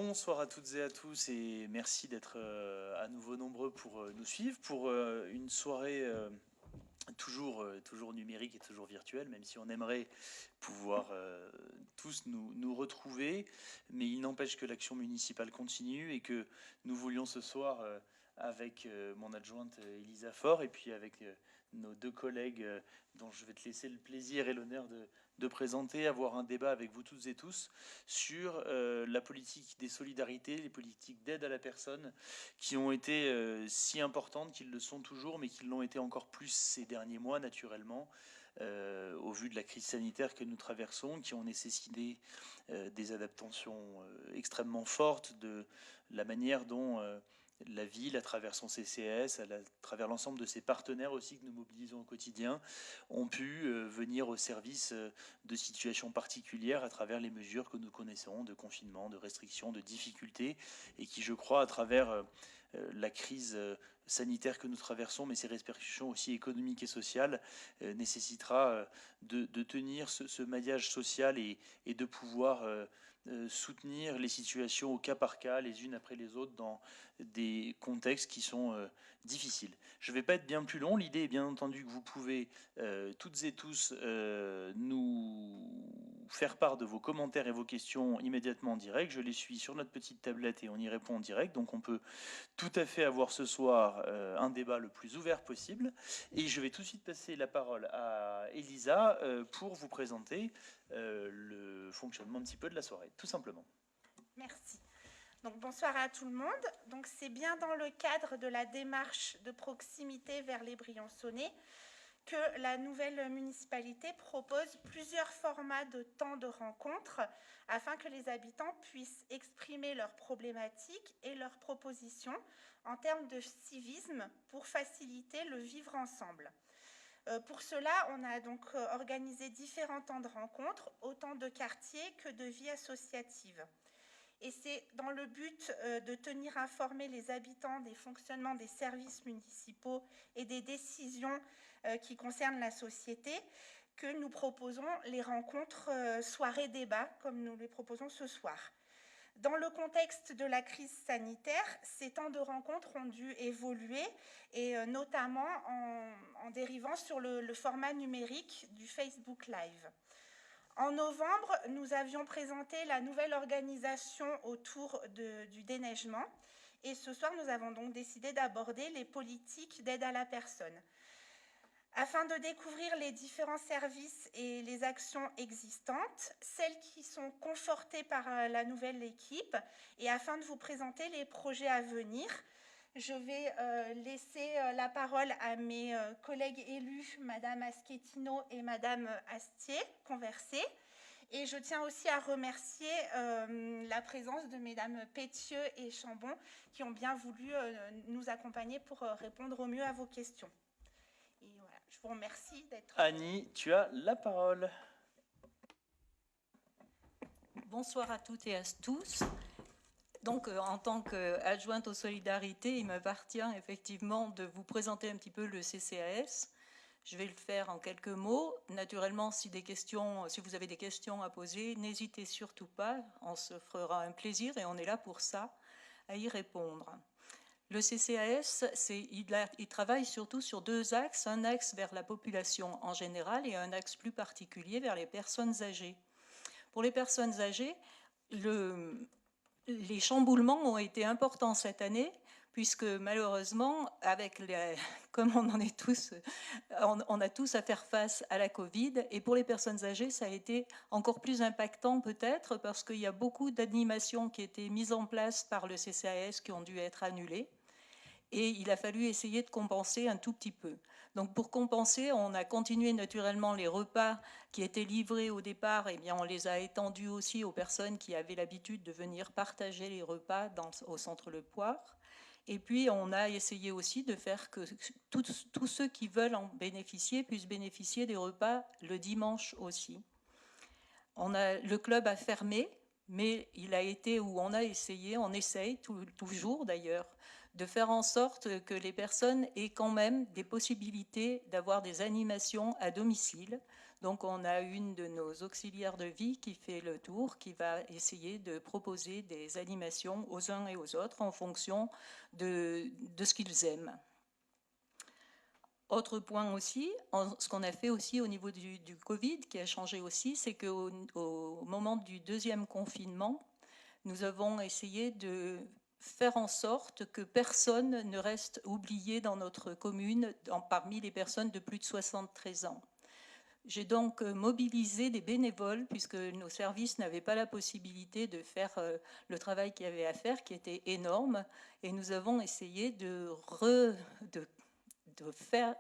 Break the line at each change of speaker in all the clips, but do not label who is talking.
Bonsoir à toutes et à tous et merci d'être à nouveau nombreux pour nous suivre pour une soirée toujours numérique et toujours virtuelle, même si on aimerait pouvoir tous nous retrouver. Mais il n'empêche que l'action municipale continue et que nous voulions ce soir, avec mon adjointe Elisa Faure et puis avec nos deux collègues dont je vais te laisser le plaisir et l'honneur de présenter, avoir un débat avec vous toutes et tous sur la politique des solidarités, les politiques d'aide à la personne qui ont été si importantes, qu'ils le sont toujours, mais qui l'ont été encore plus ces derniers mois, naturellement, au vu de la crise sanitaire que nous traversons, qui ont nécessité des adaptations extrêmement fortes de la manière dont la ville, à travers son CCS, à travers l'ensemble de ses partenaires aussi que nous mobilisons au quotidien, ont pu venir au service de situations particulières à travers les mesures que nous connaissons, de confinement, de restrictions, de difficultés, et qui, je crois, à travers la crise sanitaire que nous traversons, mais ses répercussions aussi économiques et sociales, nécessitera de tenir ce maillage social et de pouvoir soutenir les situations au cas par cas, les unes après les autres, dans des contextes qui sont difficiles. Je ne vais pas être bien plus long. L'idée est bien entendu que vous pouvez toutes et tous nous faire part de vos commentaires et vos questions immédiatement en direct. Je les suis sur notre petite tablette et on y répond en direct. Donc on peut tout à fait avoir ce soir un débat le plus ouvert possible. Et je vais tout de suite passer la parole à Elisa pour vous présenter le fonctionnement un petit peu de la soirée, tout simplement.
Merci. Donc bonsoir à tout le monde. Donc c'est bien dans le cadre de la démarche de proximité vers les Briançonnais que la nouvelle municipalité propose plusieurs formats de temps de rencontre afin que les habitants puissent exprimer leurs problématiques et leurs propositions en termes de civisme pour faciliter le vivre ensemble. Pour cela, on a donc organisé différents temps de rencontre, autant de quartiers que de vie associative. Et c'est dans le but de tenir informés les habitants des fonctionnements des services municipaux et des décisions qui concernent la société que nous proposons les rencontres soirées-débat, comme nous les proposons ce soir. Dans le contexte de la crise sanitaire, ces temps de rencontres ont dû évoluer, et notamment en dérivant sur le format numérique du Facebook Live. En novembre, nous avions présenté la nouvelle organisation autour du déneigement, et ce soir, nous avons donc décidé d'aborder les politiques d'aide à la personne. Afin de découvrir les différents services et les actions existantes, celles qui sont confortées par la nouvelle équipe, et afin de vous présenter les projets à venir, je vais laisser la parole à mes collègues élus, Madame Aschettino et Madame Astier, converser. Et je tiens aussi à remercier la présence de Mesdames Pétieux et Chambon qui ont bien voulu nous accompagner pour répondre au mieux à vos questions. Et voilà, je vous remercie d'être...
Annie, tu as la parole.
Bonsoir à toutes et à tous. Donc, en tant qu'adjointe aux solidarités, il m'appartient effectivement de vous présenter un petit peu le CCAS. Je vais le faire en quelques mots. Naturellement, si vous avez des questions à poser, n'hésitez surtout pas. On se fera un plaisir et on est là pour ça, à y répondre. Le CCAS, il travaille surtout sur deux axes, un axe vers la population en général et un axe plus particulier vers les personnes âgées. Pour les personnes âgées, les chamboulements ont été importants cette année, puisque malheureusement, comme on a tous à faire face à la Covid, et pour les personnes âgées, ça a été encore plus impactant peut-être, parce qu'il y a beaucoup d'animations qui étaient mises en place par le CCAS qui ont dû être annulées. Et il a fallu essayer de compenser un tout petit peu. Donc pour compenser, on a continué naturellement les repas qui étaient livrés au départ, et bien on les a étendus aussi aux personnes qui avaient l'habitude de venir partager les repas au centre Le Poire. Et puis on a essayé aussi de faire que tous ceux qui veulent en bénéficier puissent bénéficier des repas le dimanche aussi. Le club a fermé, mais il a été où on a essayé, on essaye toujours d'ailleurs, de faire en sorte que les personnes aient quand même des possibilités d'avoir des animations à domicile. Donc on a une de nos auxiliaires de vie qui fait le tour, qui va essayer de proposer des animations aux uns et aux autres en fonction de ce qu'ils aiment. Autre point aussi, ce qu'on a fait aussi au niveau du Covid, qui a changé aussi, c'est qu'au moment du deuxième confinement, nous avons essayé de faire en sorte que personne ne reste oublié dans notre commune parmi les personnes de plus de 73 ans. J'ai donc mobilisé des bénévoles puisque nos services n'avaient pas la possibilité de faire le travail qu'il y avait à faire, qui était énorme, et nous avons essayé de faire,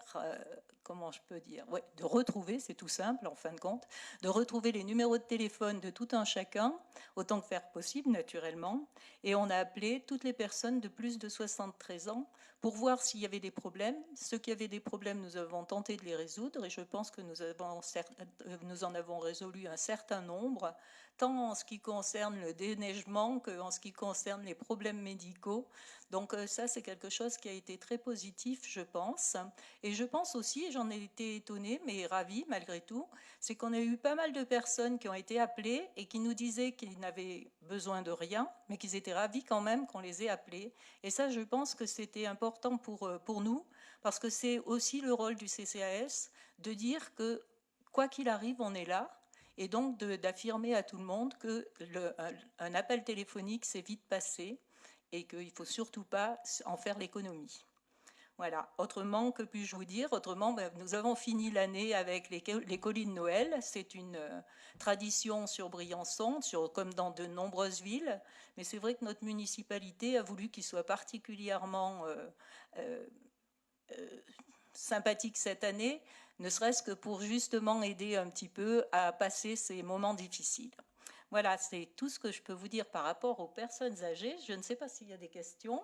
comment je peux dire, ouais, de retrouver, c'est tout simple en fin de compte, de retrouver les numéros de téléphone de tout un chacun, autant que faire possible naturellement, et on a appelé toutes les personnes de plus de 73 ans pour voir s'il y avait des problèmes. Ceux qui avaient des problèmes, nous avons tenté de les résoudre, et je pense que nous en avons résolu un certain nombre, tant en ce qui concerne le déneigement qu'en ce qui concerne les problèmes médicaux. Donc ça, c'est quelque chose qui a été très positif, je pense. Et je pense aussi, et j'en ai été étonnée, mais ravie malgré tout, c'est qu'on a eu pas mal de personnes qui ont été appelées et qui nous disaient qu'ils n'avaient besoin de rien, mais qu'ils étaient ravis quand même qu'on les ait appelés. Et ça, je pense que c'était important pour nous, parce que c'est aussi le rôle du CCAS de dire que, quoi qu'il arrive, on est là. Et donc d'affirmer à tout le monde qu'un appel téléphonique, c'est vite passé et qu'il ne faut surtout pas en faire l'économie. Voilà. Autrement, que puis-je vous dire? Autrement, nous avons fini l'année avec les colis de Noël. C'est une tradition sur Briançon, comme dans de nombreuses villes. Mais c'est vrai que notre municipalité a voulu qu'il soit particulièrement sympathique cette année, ne serait-ce que pour justement aider un petit peu à passer ces moments difficiles. Voilà, c'est tout ce que je peux vous dire par rapport aux personnes âgées. Je ne sais pas s'il y a des questions.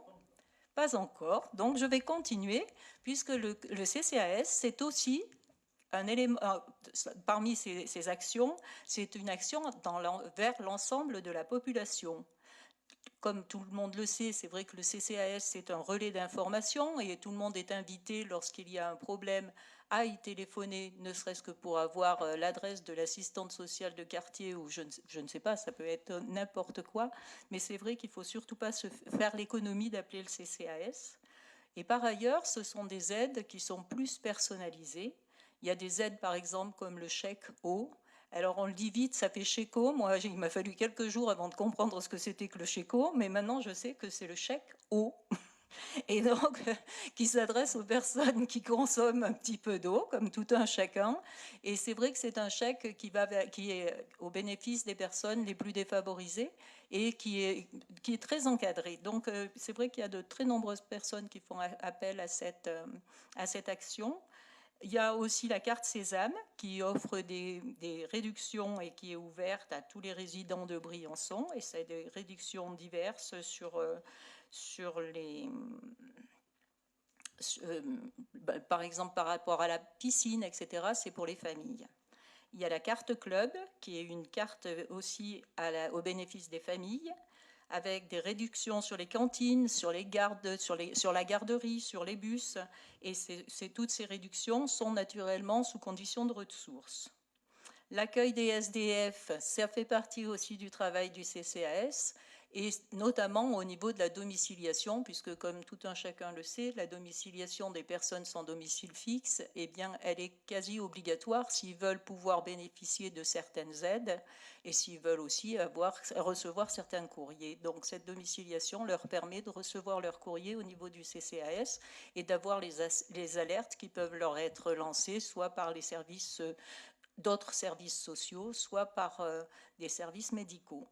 Pas encore. Donc, je vais continuer, puisque le CCAS, c'est aussi un élément, parmi ces actions, c'est une action vers l'ensemble de la population. Comme tout le monde le sait, c'est vrai que le CCAS, c'est un relais d'information et tout le monde est invité lorsqu'il y a un problème à y téléphoner, ne serait-ce que pour avoir l'adresse de l'assistante sociale de quartier ou je ne sais pas, ça peut être n'importe quoi. Mais c'est vrai qu'il ne faut surtout pas se faire l'économie d'appeler le CCAS. Et par ailleurs, ce sont des aides qui sont plus personnalisées. Il y a des aides, par exemple, comme le chèque eau. Alors on le dit vite, ça fait chèque-eau. Moi, il m'a fallu quelques jours avant de comprendre ce que c'était que le chèque-eau, mais maintenant je sais que c'est le chèque eau. Et donc, qui s'adresse aux personnes qui consomment un petit peu d'eau, comme tout un chacun. Et c'est vrai que c'est un chèque qui est au bénéfice des personnes les plus défavorisées et qui est très encadré. Donc, c'est vrai qu'il y a de très nombreuses personnes qui font appel à cette action. Il y a aussi la carte Sésame qui offre des réductions et qui est ouverte à tous les résidents de Briançon. Et c'est des réductions diverses sur les... par exemple, par rapport à la piscine, etc., c'est pour les familles. Il y a la carte club, qui est une carte aussi au bénéfice des familles, avec des réductions sur les cantines, sur les gardes, sur la garderie, sur les bus. Et toutes ces réductions sont naturellement sous condition de ressources. L'accueil des SDF, ça fait partie aussi du travail du CCAS, et notamment au niveau de la domiciliation, puisque comme tout un chacun le sait, la domiciliation des personnes sans domicile fixe, eh bien, elle est quasi obligatoire s'ils veulent pouvoir bénéficier de certaines aides et s'ils veulent aussi recevoir certains courriers. Donc cette domiciliation leur permet de recevoir leurs courriers au niveau du CCAS et d'avoir les alertes qui peuvent leur être lancées, soit par les services d'autres services sociaux, soit par des services médicaux.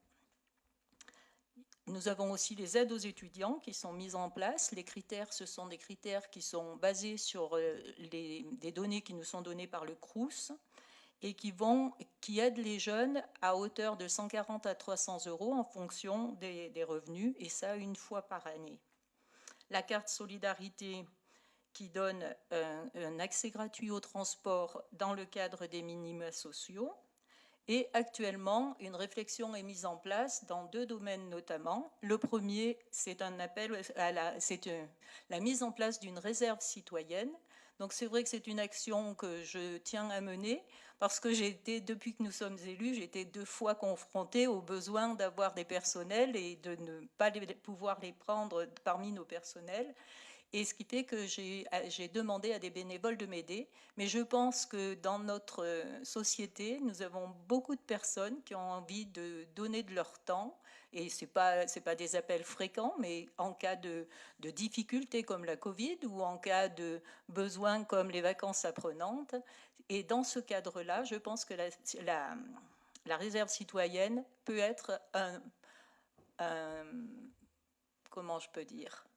Nous avons aussi les aides aux étudiants qui sont mises en place. Les critères, ce sont des critères qui sont basés sur des données qui nous sont données par le Crous et qui aident les jeunes à hauteur de 140 à 300 euros en fonction des revenus, et ça une fois par année. La carte solidarité qui donne un accès gratuit au transport dans le cadre des minima sociaux, Et actuellement, une réflexion est mise en place dans 2 domaines notamment. Le premier, c'est un appel à la mise en place d'une réserve citoyenne. Donc c'est vrai que c'est une action que je tiens à mener parce que depuis que nous sommes élus, j'ai été 2 fois confrontée au besoin d'avoir des personnels et de ne pas pouvoir les prendre parmi nos personnels. Et ce qui fait que j'ai demandé à des bénévoles de m'aider. Mais je pense que dans notre société, nous avons beaucoup de personnes qui ont envie de donner de leur temps. Et ce n'est pas des appels fréquents, mais en cas de difficultés comme la Covid ou en cas de besoins comme les vacances apprenantes. Et dans ce cadre-là, je pense que la réserve citoyenne peut être comment je peux dire,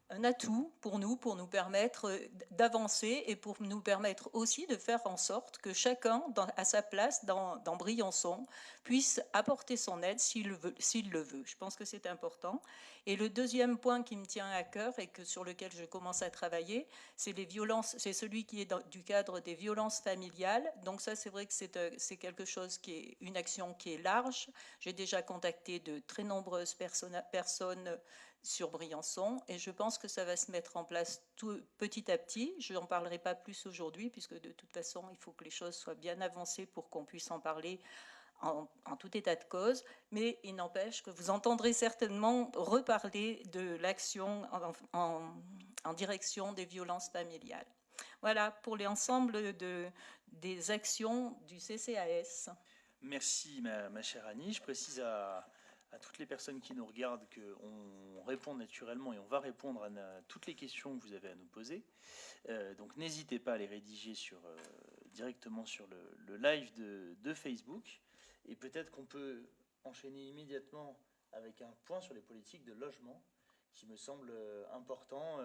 un atout pour nous permettre d'avancer et pour nous permettre aussi de faire en sorte que chacun, à sa place dans Briançon, puisse apporter son aide s'il le veut. Je pense que c'est important. Et le deuxième point qui me tient à cœur et sur lequel je commence à travailler, c'est les violences. C'est celui qui est du cadre des violences familiales. Donc ça, c'est vrai que c'est quelque chose qui est une action qui est large. J'ai déjà contacté de très nombreuses personnes sur Briançon, et je pense que ça va se mettre en place petit à petit. Je n'en parlerai pas plus aujourd'hui, puisque de toute façon, il faut que les choses soient bien avancées pour qu'on puisse en parler en tout état de cause, mais il n'empêche que vous entendrez certainement reparler de l'action en direction des violences familiales. Voilà pour l'ensemble des actions du CCAS.
Merci ma chère Annie. Je précise à toutes les personnes qui nous regardent qu'on répond naturellement et on va répondre à toutes les questions que vous avez à nous poser. Donc n'hésitez pas à les rédiger directement sur le live de Facebook. Et peut-être qu'on peut enchaîner immédiatement avec un point sur les politiques de logement qui me semble important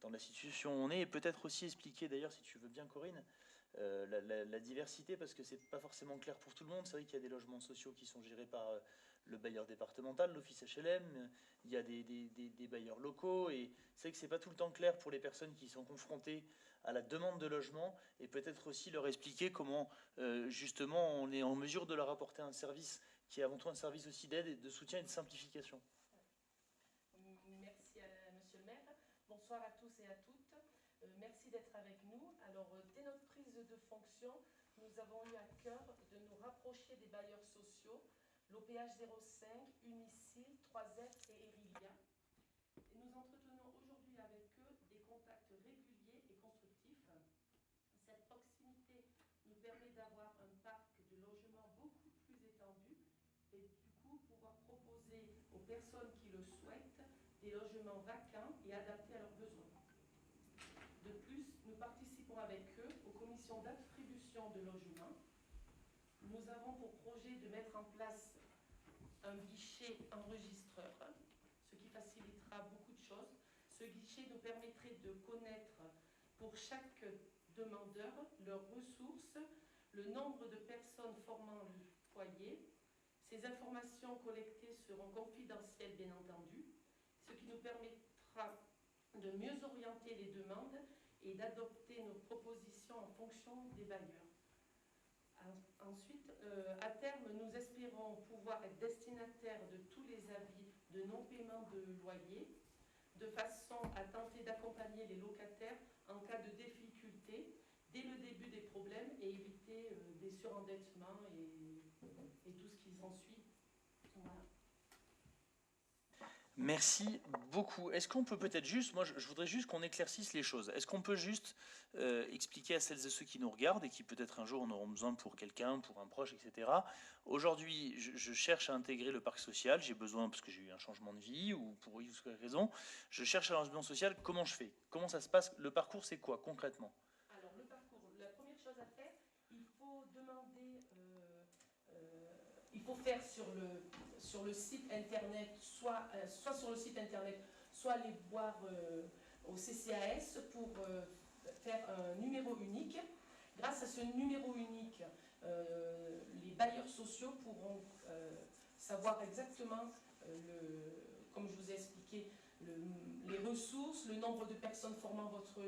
dans la situation où on est, et peut-être aussi expliquer d'ailleurs, si tu veux bien Corinne, la diversité, parce que c'est pas forcément clair pour tout le monde. C'est vrai qu'il y a des logements sociaux qui sont gérés par le bailleur départemental, l'office HLM, il y a des bailleurs locaux, et c'est vrai que c'est pas tout le temps clair pour les personnes qui sont confrontées à la demande de logement, et peut-être aussi leur expliquer comment justement on est en mesure de leur apporter un service qui est avant tout un service aussi d'aide et de soutien et de simplification.
Merci à monsieur le maire. Bonsoir à tous et à toutes. Merci d'être avec nous. Alors, dès notre prise de fonction, nous avons eu à cœur de nous rapprocher des bailleurs sociaux, l'OPH 05, Unicil, 3F et Erilia. Et nous entretenons aujourd'hui avec eux des contacts réguliers et constructifs. Cette proximité nous permet d'avoir un parc de logements beaucoup plus étendu et du coup pouvoir proposer aux personnes qui le souhaitent des logements vacants et adaptés à leurs besoins. De plus, nous participons avec eux aux commissions d'attribution de logements. Nous avons pour projet de mettre en place un guichet enregistreur, ce qui facilitera beaucoup de choses. Ce guichet nous permettrait de connaître pour chaque demandeur leurs ressources, le nombre de personnes formant le foyer. Ces informations collectées seront confidentielles, bien entendu, ce qui nous permettra de mieux orienter les demandes et d'adopter nos propositions en fonction des bailleurs. Ensuite, à terme, nous espérons pouvoir être destinataires de tous les avis de non-paiement de loyer, de façon à tenter d'accompagner les locataires en cas de difficulté dès le début des problèmes et éviter des surendettements et tout ce qui s'ensuit. Voilà.
Merci beaucoup. Est-ce qu'on peut peut-être juste, moi je voudrais juste qu'on éclaircisse les choses. Est-ce qu'on peut juste expliquer à celles et ceux qui nous regardent et qui peut-être un jour en auront besoin pour quelqu'un, pour un proche, etc. Aujourd'hui, je cherche à intégrer le parc social, j'ai besoin parce que j'ai eu un changement de vie ou pour X raison, je cherche un logement social, comment je fais? Comment ça se passe? Le parcours, c'est quoi concrètement?
Alors le parcours, la première chose à faire, il faut demander, il faut faire sur le site internet, soit sur le site internet, soit aller voir au CCAS pour faire un numéro unique. Grâce à ce numéro unique, les bailleurs sociaux pourront savoir exactement, comme je vous ai expliqué, les ressources, le nombre de personnes formant votre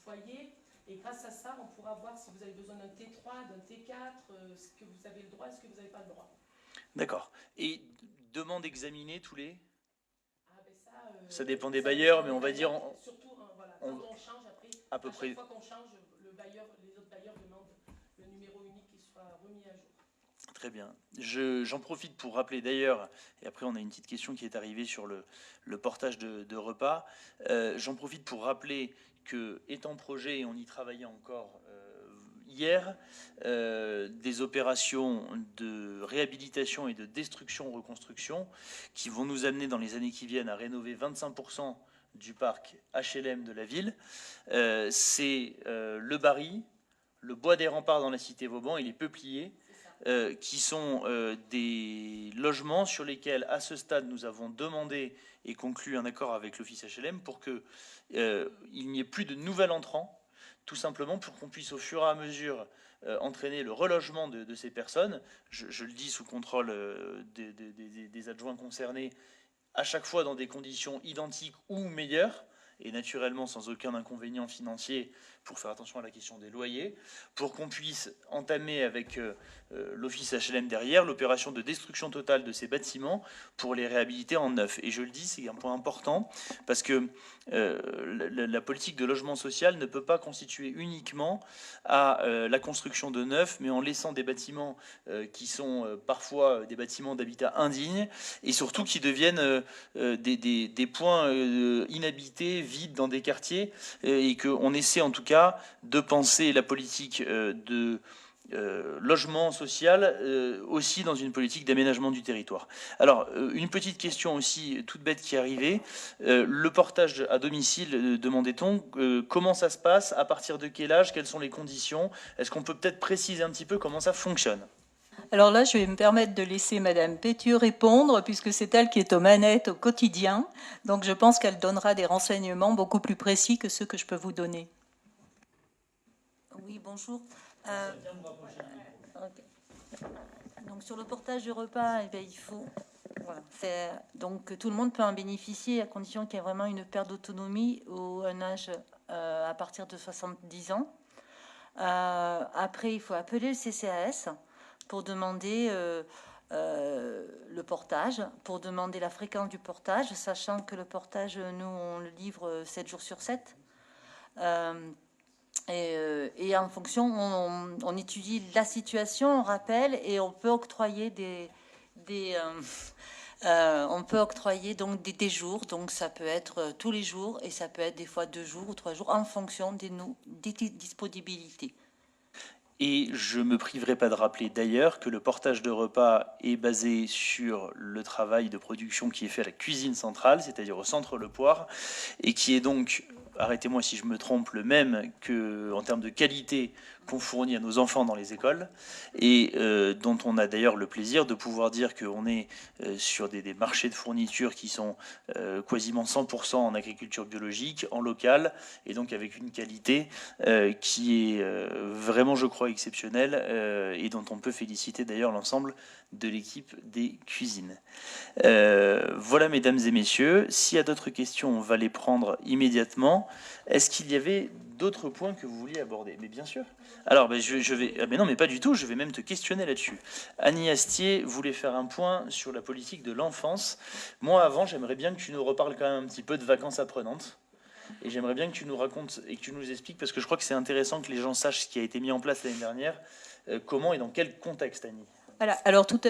foyer, Et grâce à ça, on pourra voir si vous avez besoin d'un T3, d'un T4, ce que vous avez le droit et ce que vous n'avez pas le droit.
D'accord. Et demande examinée tous les...
Ah, ben
ça dépend des bailleurs, mais on va dire...
Surtout, voilà, quand on change, après,
à peu près...
chaque fois qu'on change, les autres bailleurs demandent le numéro unique qui soit remis à jour.
Très bien. J'en profite pour rappeler d'ailleurs, et après on a une petite question qui est arrivée sur le portage de repas, j'en profite pour rappeler que, étant projet, et on y travaillait encore hier, des opérations de réhabilitation et de destruction-reconstruction qui vont nous amener dans les années qui viennent à rénover 25% du parc HLM de la ville. C'est le Barry, le bois des remparts dans la cité Vauban et les peupliers, qui sont des logements sur lesquels, à ce stade, nous avons demandé et conclu un accord avec l'office HLM pour qu'il n'y ait plus de nouvel entrant, tout simplement pour qu'on puisse au fur et à mesure entraîner le relogement de ces personnes. Je le dis sous contrôle des adjoints concernés, à chaque fois dans des conditions identiques ou meilleures, et naturellement sans aucun inconvénient financier, pour faire attention à la question des loyers, pour qu'on puisse entamer avec l'office HLM derrière l'opération de destruction totale de ces bâtiments pour les réhabiliter en neuf. Et je le dis, c'est un point important, parce que la politique de logement social ne peut pas constituer uniquement à la construction de neuf, mais en laissant des bâtiments qui sont parfois des bâtiments d'habitat indignes, et surtout qui deviennent des points inhabités, vides dans des quartiers, et qu'on essaie en tout cas de penser la politique de logement social aussi dans une politique d'aménagement du territoire. Alors, une petite question aussi toute bête qui est arrivée. Le portage à domicile, demandait-on, comment ça se passe, à partir de quel âge, quelles sont les conditions? Est-ce qu'on peut peut-être préciser un petit peu comment ça fonctionne?
Alors là, je vais me permettre de laisser Madame Pétu répondre, puisque c'est elle qui est aux manettes au quotidien. Donc je pense qu'elle donnera des renseignements beaucoup plus précis que ceux que je peux vous donner.
Oui, bonjour. Okay. Donc sur le portage de repas, eh bien, il faut... Voilà, donc tout le monde peut en bénéficier à condition qu'il y ait vraiment une perte d'autonomie ou un âge à partir de 70 ans. Après, il faut appeler le CCAS pour demander le portage, pour demander la fréquence du portage, sachant que le portage, nous, on le livre 7 jours sur 7. Et en fonction, on étudie la situation, on rappelle, et on peut octroyer on peut octroyer donc des jours, donc ça peut être tous les jours et ça peut être des fois 2 jours ou 3 jours en fonction des disponibilités.
Et je ne me priverai pas de rappeler d'ailleurs que le portage de repas est basé sur le travail de production qui est fait à la cuisine centrale, c'est-à-dire au centre Le Poire, et qui est donc, arrêtez-moi si je me trompe, le même que en termes de qualité qu'on fournit à nos enfants dans les écoles, et dont on a d'ailleurs le plaisir de pouvoir dire qu'on est sur des marchés de fournitures qui sont quasiment 100% en agriculture biologique, en local, et donc avec une qualité qui est vraiment, je crois, exceptionnelle, et dont on peut féliciter d'ailleurs l'ensemble de l'équipe des cuisines. Voilà, mesdames et messieurs, s'il y a d'autres questions, on va les prendre immédiatement. Est-ce qu'il y avait d'autres points que vous vouliez aborder? Mais bien sûr. Alors, je vais... Ah, mais non, mais pas du tout, je vais même te questionner là-dessus. Annie Astier voulait faire un point sur la politique de l'enfance. Moi, avant, j'aimerais bien que tu nous reparles quand même un petit peu de vacances apprenantes. Et j'aimerais bien que tu nous racontes et que tu nous expliques, parce que je crois que c'est intéressant que les gens sachent ce qui a été mis en place l'année dernière, comment et dans quel contexte, Annie.
Voilà, alors tout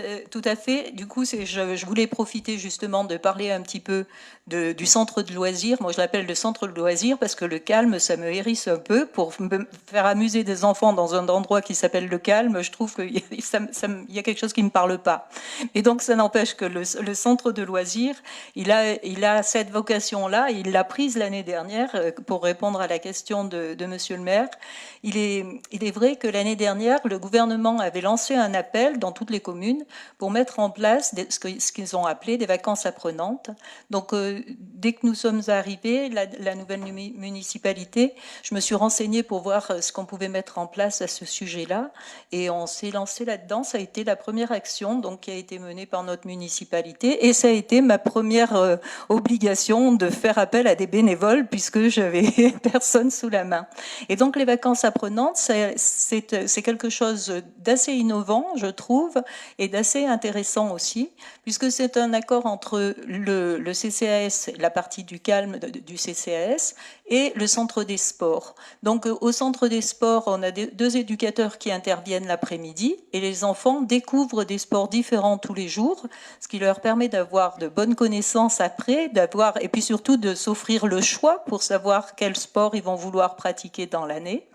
à fait. Du coup, je voulais profiter justement de parler un petit peu du centre de loisirs. Moi, je l'appelle le centre de loisirs parce que le calme, ça me hérisse un peu. Pour me faire amuser des enfants dans un endroit qui s'appelle le calme, je trouve qu'il y a quelque chose qui ne me parle pas. Et donc, ça n'empêche que le centre de loisirs, il a cette vocation-là. Il l'a prise l'année dernière pour répondre à la question de Monsieur le maire. Il est vrai que l'année dernière, le gouvernement avait lancé un appel dont toutes les communes pour mettre en place ce qu'ils ont appelé des vacances apprenantes. Donc, dès que nous sommes arrivés, la nouvelle municipalité, je me suis renseignée pour voir ce qu'on pouvait mettre en place à ce sujet-là. Et on s'est lancé là-dedans. Ça a été la première action donc, qui a été menée par notre municipalité. Et ça a été ma première obligation de faire appel à des bénévoles puisque j'avais personne sous la main. Et donc, les vacances apprenantes, c'est quelque chose d'assez innovant, je trouve, et d'assez intéressant aussi, puisque c'est un accord entre le CCAS, la partie du calme du CCAS, et le centre des sports. Donc, au centre des sports, on a deux éducateurs qui interviennent l'après-midi, et les enfants découvrent des sports différents tous les jours, ce qui leur permet d'avoir de bonnes connaissances après, et puis surtout de s'offrir le choix pour savoir quel sport ils vont vouloir pratiquer dans l'année.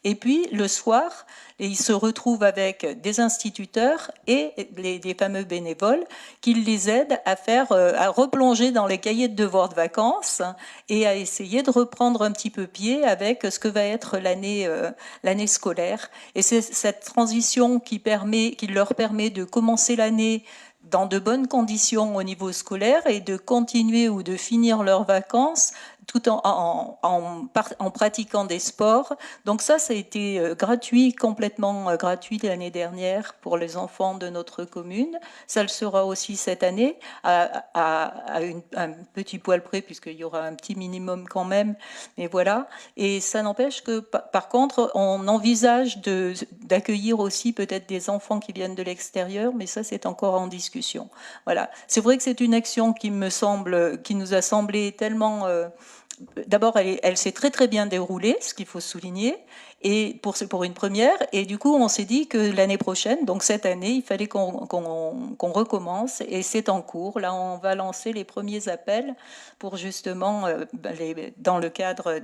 Et puis, le soir, ils se retrouvent avec des instituteurs et des fameux bénévoles qui les aident à replonger dans les cahiers de devoirs de vacances et à essayer de reprendre un petit peu pied avec ce que va être l'année scolaire. Et c'est cette transition qui leur permet de commencer l'année dans de bonnes conditions au niveau scolaire et de continuer ou de finir leurs vacances tout en pratiquant des sports. Donc ça a été gratuit, complètement gratuit l'année dernière pour les enfants de notre commune. Ça le sera aussi cette année, à un petit poil près, puisqu'il y aura un petit minimum quand même. Mais voilà. Et ça n'empêche que, par contre, on envisage d'accueillir aussi peut-être des enfants qui viennent de l'extérieur, mais ça, c'est encore en discussion. Voilà. C'est vrai que c'est une action qui nous a semblé tellement... D'abord, elle s'est très très bien déroulée, ce qu'il faut souligner, et pour une première. Et du coup, on s'est dit que l'année prochaine, donc cette année, il fallait qu'on recommence, et c'est en cours. Là, on va lancer les premiers appels pour justement, dans le cadre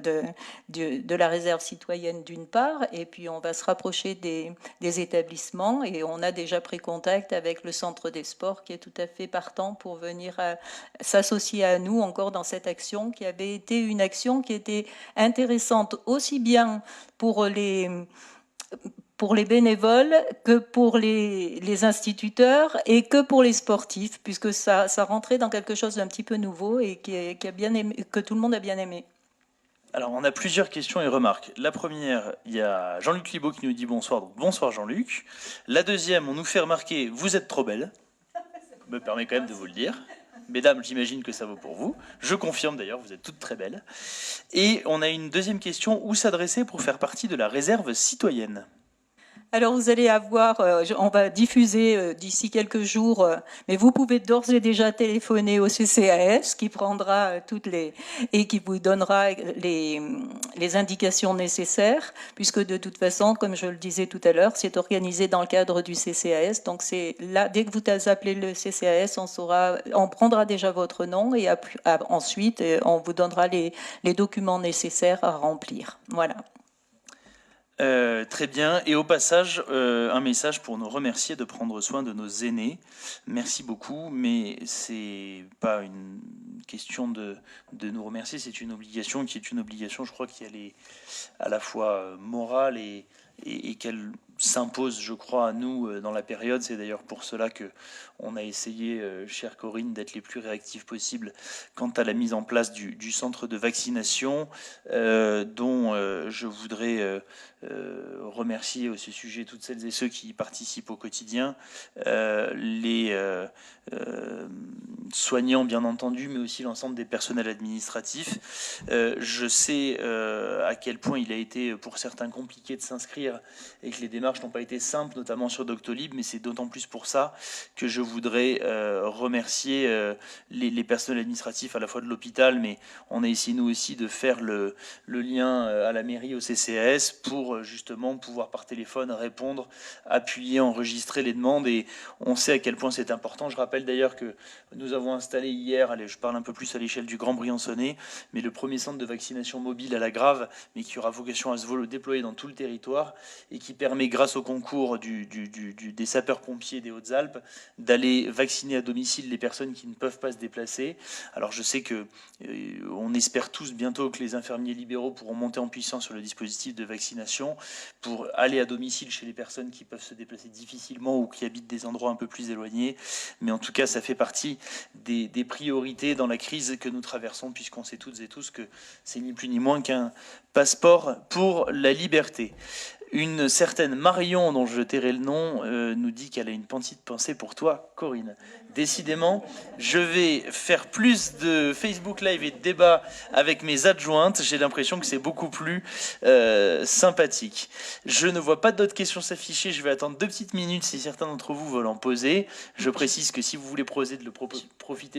de la réserve citoyenne d'une part, et puis on va se rapprocher des établissements, et on a déjà pris contact avec le centre des sports qui est tout à fait partant pour venir s'associer à nous encore dans cette action qui avait été une action qui était intéressante aussi bien pour les bénévoles que pour les instituteurs et que pour les sportifs, puisque ça rentrait dans quelque chose d'un petit peu nouveau et que tout le monde a bien aimé.
Alors, on a plusieurs questions et remarques. La première, il y a Jean-Luc Libaud qui nous dit bonsoir. Donc, bonsoir Jean-Luc. La deuxième, on nous fait remarquer, vous êtes trop belle. Me permet quand même de vous le dire. Mesdames, j'imagine que ça vaut pour vous. Je confirme d'ailleurs, vous êtes toutes très belles. Et on a une deuxième question, où s'adresser pour faire partie de la réserve citoyenne ?
Alors vous allez avoir, on va diffuser d'ici quelques jours, mais vous pouvez d'ores et déjà téléphoner au CCAS qui prendra et qui vous donnera les indications nécessaires, puisque de toute façon, comme je le disais tout à l'heure, c'est organisé dans le cadre du CCAS. Donc c'est là, dès que vous appelez le CCAS, on prendra déjà votre nom et ensuite on vous donnera les documents nécessaires à remplir. Voilà.
Très bien. Et au passage, un message pour nous remercier de prendre soin de nos aînés. Merci beaucoup, mais c'est pas une question de nous remercier, c'est une obligation qui est une obligation, je crois, qui est à la fois morale et qu'elle s'impose, je crois, à nous dans la période. C'est d'ailleurs pour cela qu'on a essayé, chère Corinne, d'être les plus réactifs possibles quant à la mise en place du centre de vaccination, dont je voudrais remercier à ce sujet toutes celles et ceux qui y participent au quotidien, les soignants bien entendu, mais aussi l'ensemble des personnels administratifs. Je sais à quel point il a été pour certains compliqué de s'inscrire et que les démarches n'ont pas été simples, notamment sur Doctolib, mais c'est d'autant plus pour ça que je voudrais remercier les personnels administratifs à la fois de l'hôpital, mais on a essayé nous aussi de faire le lien à la mairie, au CCAS, pour justement pouvoir par téléphone répondre, appuyer, enregistrer les demandes, et on sait à quel point c'est important. Je rappelle d'ailleurs que nous avons installé hier, je parle un peu plus à l'échelle du Grand Briançonnais, mais le premier centre de vaccination mobile à la Grave, mais qui aura vocation à se déployer dans tout le territoire et qui permet grâce au concours des sapeurs-pompiers des Hautes-Alpes, d'aller vacciner à domicile les personnes qui ne peuvent pas se déplacer. Alors je sais que on espère tous bientôt que les infirmiers libéraux pourront monter en puissance sur le dispositif de vaccination pour aller à domicile chez les personnes qui peuvent se déplacer difficilement ou qui habitent des endroits un peu plus éloignés. Mais en tout cas, ça fait partie des priorités dans la crise que nous traversons, puisqu'on sait toutes et tous que c'est ni plus ni moins qu'un passeport pour la liberté. Une certaine Marion, dont je tairai le nom, nous dit qu'elle a une petite pensée pour toi, Corinne. Décidément, je vais faire plus de Facebook Live et de débats avec mes adjointes. J'ai l'impression que c'est beaucoup plus sympathique. Je ne vois pas d'autres questions s'afficher. Je vais attendre 2 petites minutes si certains d'entre vous veulent en poser. Je précise que si vous voulez profiter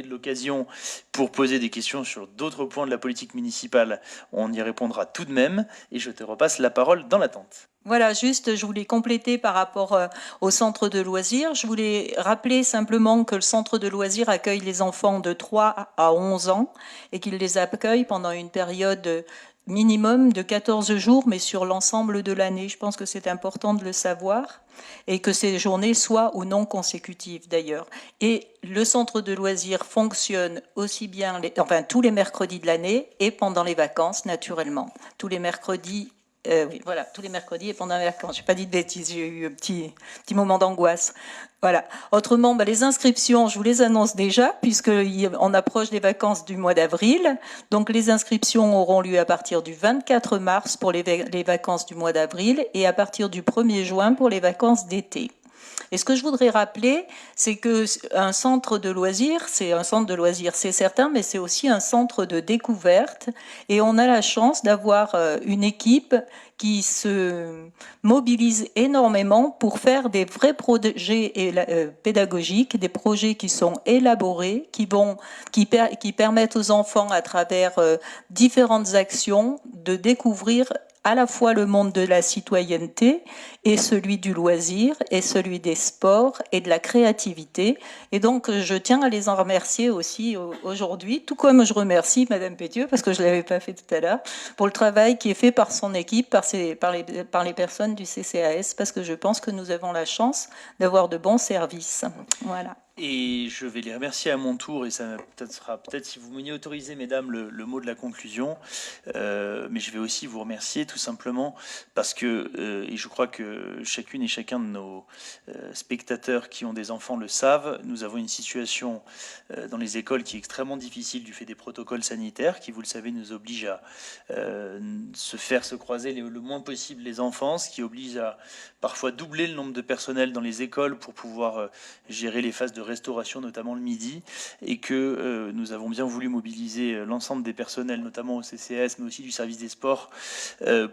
de l'occasion pour poser des questions sur d'autres points de la politique municipale, on y répondra tout de même. Et je te repasse la parole dans l'attente.
Voilà, juste, je voulais compléter par rapport au centre de loisirs. Je voulais rappeler simplement que le centre de loisirs accueille les enfants de 3 à 11 ans et qu'il les accueille pendant une période minimum de 14 jours, mais sur l'ensemble de l'année. Je pense que c'est important de le savoir et que ces journées soient ou non consécutives d'ailleurs. Et le centre de loisirs fonctionne aussi bien, tous les mercredis de l'année et pendant les vacances, naturellement. Tous les mercredis. Oui, voilà, tous les mercredis et pendant les vacances. Je n'ai pas dit de bêtises, j'ai eu un petit moment d'angoisse. Voilà. Autrement, les inscriptions, je vous les annonce déjà, puisqu'on approche des vacances du mois d'avril. Donc, les inscriptions auront lieu à partir du 24 mars pour les vacances du mois d'avril et à partir du 1er juin pour les vacances d'été. Et ce que je voudrais rappeler, c'est qu'un centre de loisirs, c'est certain, mais c'est aussi un centre de découverte. Et on a la chance d'avoir une équipe qui se mobilise énormément pour faire des vrais projets pédagogiques, des projets qui sont élaborés, qui permettent aux enfants, à travers différentes actions, de découvrir à la fois le monde de la citoyenneté et celui du loisir et celui des sports et de la créativité. Et donc, je tiens à les en remercier aussi aujourd'hui, tout comme je remercie Madame Pétieux, parce que je ne l'avais pas fait tout à l'heure, pour le travail qui est fait par son équipe, par les personnes du CCAS, parce que je pense que nous avons la chance d'avoir de bons services. Voilà.
Et je vais les remercier à mon tour, et ça sera peut-être, si vous m'y autorisez, mesdames, le mot de la conclusion. Mais je vais aussi vous remercier tout simplement parce que, et je crois que chacune et chacun de nos spectateurs qui ont des enfants le savent, nous avons une situation dans les écoles qui est extrêmement difficile du fait des protocoles sanitaires qui, vous le savez, nous obligent à se croiser le moins possible les enfants, ce qui oblige à parfois doubler le nombre de personnel dans les écoles pour pouvoir gérer les phases de restauration, notamment le midi, et que nous avons bien voulu mobiliser l'ensemble des personnels, notamment au CCAS, mais aussi du service des sports,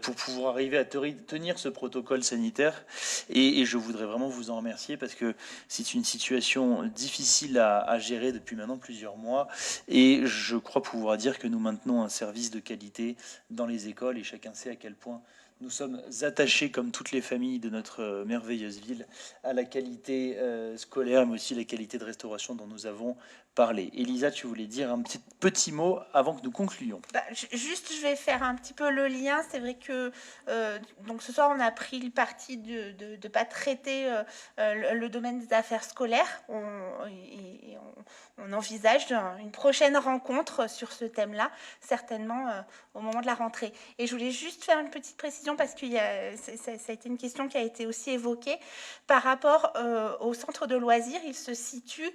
pour pouvoir arriver à tenir ce protocole sanitaire. Et je voudrais vraiment vous en remercier parce que c'est une situation difficile à gérer depuis maintenant plusieurs mois, et je crois pouvoir dire que nous maintenons un service de qualité dans les écoles, et chacun sait à quel point nous sommes attachés, comme toutes les familles de notre merveilleuse ville, à la qualité scolaire, mais aussi la qualité de restauration dont nous avons parlé. Elisa, tu voulais dire un petit mot avant que nous concluions.
Juste, je vais faire un petit peu le lien. C'est vrai que donc ce soir, on a pris le parti de ne pas traiter le domaine des affaires scolaires. On envisage une prochaine rencontre sur ce thème-là, certainement au moment de la rentrée. Et je voulais juste faire une petite précision parce que ça a été une question qui a été aussi évoquée par rapport au centre de loisirs. Il se situe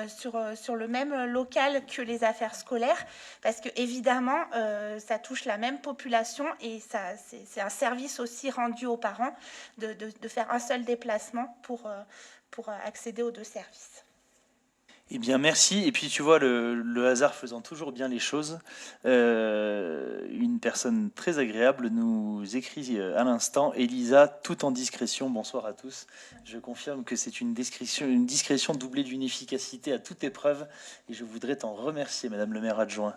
sur le même local que les affaires scolaires parce que évidemment ça touche la même population et c'est un service aussi rendu aux parents de faire un seul déplacement pour accéder aux 2 services.
Eh bien, merci. Et puis, tu vois, le hasard faisant toujours bien les choses, une personne très agréable nous écrit à l'instant, Elisa, tout en discrétion. Bonsoir à tous. Je confirme que c'est une discrétion doublée d'une efficacité à toute épreuve. Et je voudrais t'en remercier, Madame le maire adjoint.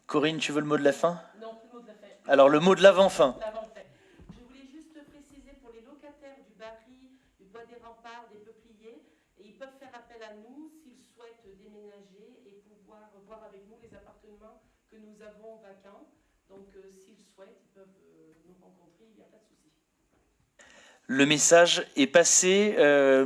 Corinne, tu veux le mot de la fin?
Non, plus le mot de la fin.
Alors, le mot de l'avant-fin.
Je voulais juste préciser pour les locataires du Barry, du Bois des Remparts, des Peupliers, et ils peuvent faire appel à nous s'ils souhaitent déménager et pouvoir voir avec nous les appartements que nous avons vacants. Donc, s'ils souhaitent, ils peuvent nous rencontrer, il n'y a pas de souci.
Le message est passé.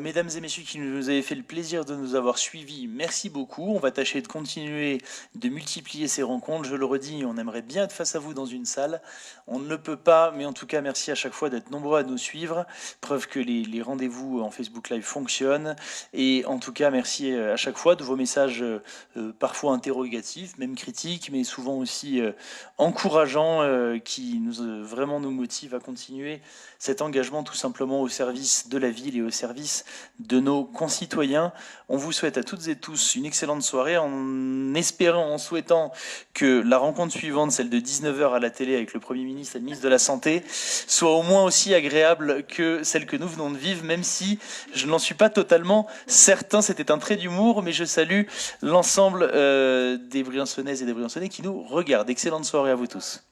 Mesdames et messieurs qui nous avez fait le plaisir de nous avoir suivis, merci beaucoup. On va tâcher de continuer de multiplier ces rencontres. Je le redis, on aimerait bien être face à vous dans une salle. On ne le peut pas, mais en tout cas, merci à chaque fois d'être nombreux à nous suivre. Preuve que les rendez-vous en Facebook Live fonctionnent. Et en tout cas, merci à chaque fois de vos messages parfois interrogatifs, même critiques, mais souvent aussi encourageants, qui vraiment nous motivent à continuer cet engagement tout simplement au service de la ville et au service de nos concitoyens. On vous souhaite à toutes et tous une excellente soirée en espérant, en souhaitant que la rencontre suivante, celle de 19h à la télé avec le Premier ministre et le ministre de la Santé, soit au moins aussi agréable que celle que nous venons de vivre, même si je n'en suis pas totalement certain. C'était un trait d'humour, mais je salue l'ensemble des Briançonnaises et des Briançonnais qui nous regardent. Excellente soirée à vous tous.